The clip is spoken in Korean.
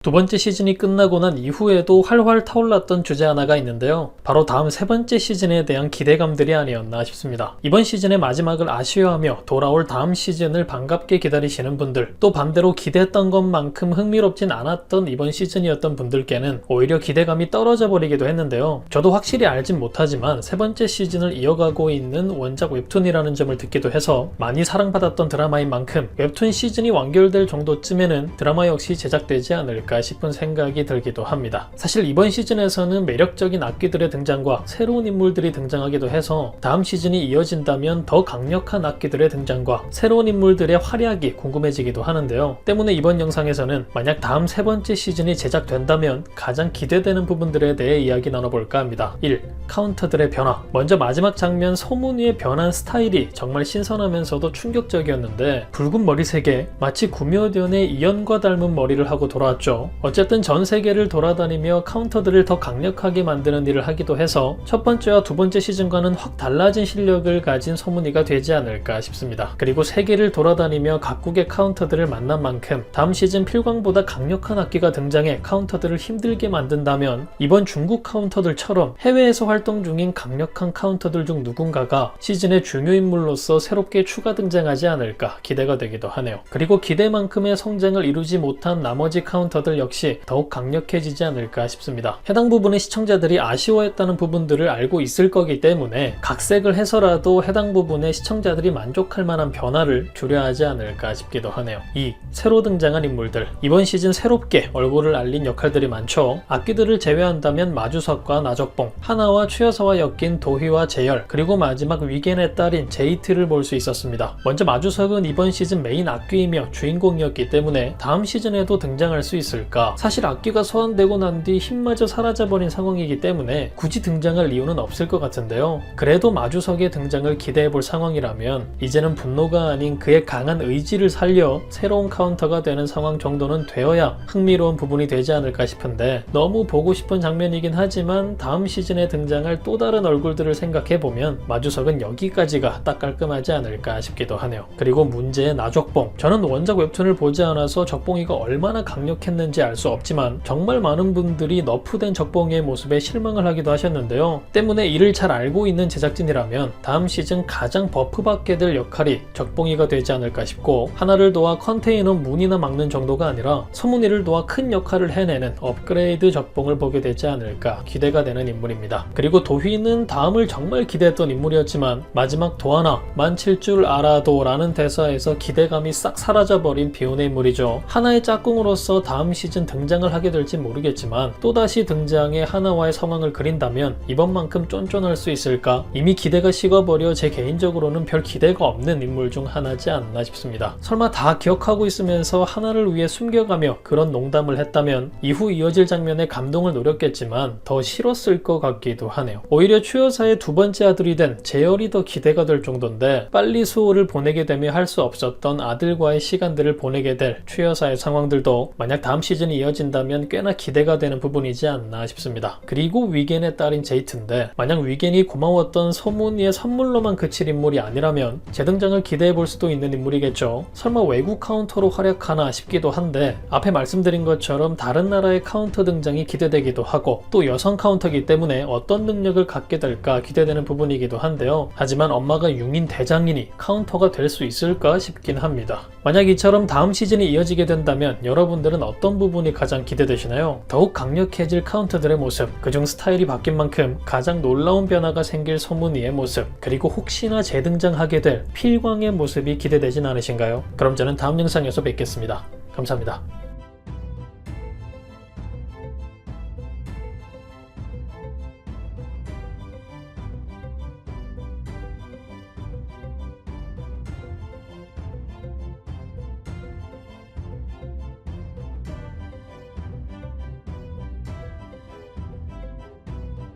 두 번째 시즌이 끝나고 난 이후에도 활활 타올랐던 주제 하나가 있는데요. 바로 다음 세 번째 시즌에 대한 기대감들이 아니었나 싶습니다. 이번 시즌의 마지막을 아쉬워하며 돌아올 다음 시즌을 반갑게 기다리시는 분들, 또 반대로 기대했던 것만큼 흥미롭진 않았던 이번 시즌이었던 분들께는 오히려 기대감이 떨어져 버리기도 했는데요. 저도 확실히 알진 못하지만 세 번째 시즌을 이어가고 있는 원작 웹툰이라는 점을 듣기도 해서 많이 사랑받았던 드라마인 만큼 웹툰 시즌이 완결될 정도쯤에는 드라마 역시 제작되지 않을까 싶은 생각이 들기도 합니다. 사실 이번 시즌에서는 매력적인 악귀들의 등장과 새로운 인물들이 등장하기도 해서 다음 시즌이 이어진다면 더 강력한 악귀들의 등장과 새로운 인물들의 활약이 궁금해지기도 하는데요. 때문에 이번 영상에서는 만약 다음 세 번째 시즌이 제작된다면 가장 기대되는 부분들에 대해 이야기 나눠볼까 합니다. 1. 카운터들의 변화. 먼저 마지막 장면 소문이의 변한 스타일이 정말 신선하면서도 충격적이었는데, 붉은 머리색에 마치 구묘변의 이연과 닮은 머리를 하고 돌아왔죠. 어쨌든 전 세계를 돌아다니며 카운터들을 더 강력하게 만드는 일을 하기도 해서 첫 번째와 두 번째 시즌과는 확 달라진 실력을 가진 소문이가 되지 않을까 싶습니다. 그리고 세계를 돌아다니며 각국의 카운터들을 만난 만큼 다음 시즌 필광보다 강력한 악기가 등장해 카운터들을 힘들게 만든다면 이번 중국 카운터들처럼 해외에서 활동 중인 강력한 카운터들 중 누군가가 시즌의 중요 인물로서 새롭게 추가 등장하지 않을까 기대가 되기도 하네요. 그리고 기대만큼의 성장을 이루지 못한 나머지 카운터들 역시 더욱 강력해지지 않을까 싶습니다. 해당 부분의 시청자들이 아쉬워했다는 부분들을 알고 있을 거기 때문에 각색을 해서라도 해당 부분의 시청자들이 만족할 만한 변화를 주려 하지 않을까 싶기도 하네요. 2. 새로 등장한 인물들. 이번 시즌 새롭게 얼굴을 알린 역할들이 많죠. 악기들을 제외한다면 마주석과 나적봉, 하나와 추여서와 엮인 도희와 재열, 그리고 마지막 위겐의 딸인 제이트를 볼 수 있었습니다. 먼저 마주석은 이번 시즌 메인 악귀이며 주인공이었기 때문에 다음 시즌에도 등장할 수 있을까? 사실 악귀가 소환되고 난 뒤 힘마저 사라져버린 상황이기 때문에 굳이 등장할 이유는 없을 것 같은데요. 그래도 마주석의 등장을 기대해볼 상황이라면 이제는 분노가 아닌 그의 강한 의지를 살려 새로운 카운터가 되는 상황 정도는 되어야 흥미로운 부분이 되지 않을까 싶은데, 너무 보고 싶은 장면이긴 하지만 다음 시즌에 등장할 또 다른 얼굴들을 생각해보면 마주석은 여기까지가 딱 깔끔하지 않을까 싶기도 하네요. 그리고 문제의 나적봉. 저는 원작 웹툰을 보지 않아서 적봉이가 얼마나 강력했는지 알 수 없지만 정말 많은 분들이 너프된 적봉이의 모습에 실망을 하기도 하셨는데요. 때문에 이를 잘 알고 있는 제작진이라면 다음 시즌 가장 버프받게 될 역할이 적봉이가 되지 않을까 싶고, 하나를 도와 컨테이너 문이나 막는 정도가 아니라 소문이를 도와 큰 역할을 해내는 업그레이드 적봉을 보게 되지 않을까 기대가 되는 인물입니다. 그리고 도휘는 다음을 정말 기대했던 인물이었지만 마지막 도하나 만칠 줄 알아도 라는 대사에서 기대감이 싹 사라져버린 비운의 인물이죠. 하나의 짝꿍으로서 다음 시즌 등장을 하게 될지 모르겠지만 또다시 등장해 하나와의 상황을 그린다면 이번만큼 쫀쫀할 수 있을까? 이미 기대가 식어버려 제 개인적으로는 별 기대가 없는 인물 중 하나지 않나 싶습니다. 설마 다 기억하고 있으면서 하나를 위해 숨겨가며 그런 농담을 했다면 이후 이어질 장면에 감동을 노렸겠지만 더 싫었을 것 같기도 하네요. 오히려 추여사의 두 번째 아들이 된 재열이 더 기대가 될 정도인데, 빨리 수호를 보내게 되며 할 수 없었던 아들과의 시간들을 보내게 될 추여사의 상황들도 만약 다음 시즌이 이어진다면 꽤나 기대가 되는 부분이지 않나 싶습니다. 그리고 위겐의 딸인 제이트인데, 만약 위겐이 고마웠던 소문이의 선물로만 그칠 인물이 아니라면 재등장을 기대해볼 수도 있는 인물이겠죠. 설마 외국 카운터로 활약하나 싶기도 한데, 앞에 말씀드린 것처럼 다른 나라의 카운터 등장이 기대되기도 하고 또 여성 카운터이기 때문에 어떤 능력을 갖게 될까 기대되는 부분이기도 한데요. 하지만 엄마가 융인 대장이니 카운터가 될 수 있을까 싶긴 합니다. 만약 이처럼 다음 시즌이 이어지게 된다면 여러분들은 어떤 부분이 가장 기대되시나요? 더욱 강력해질 카운터들의 모습, 그중 스타일이 바뀐 만큼 가장 놀라운 변화가 생길 소문이의 모습, 그리고 혹시나 재등장하게 될 필광의 모습이 기대되진 않으신가요? 그럼 저는 다음 영상에서 뵙겠습니다. 감사합니다.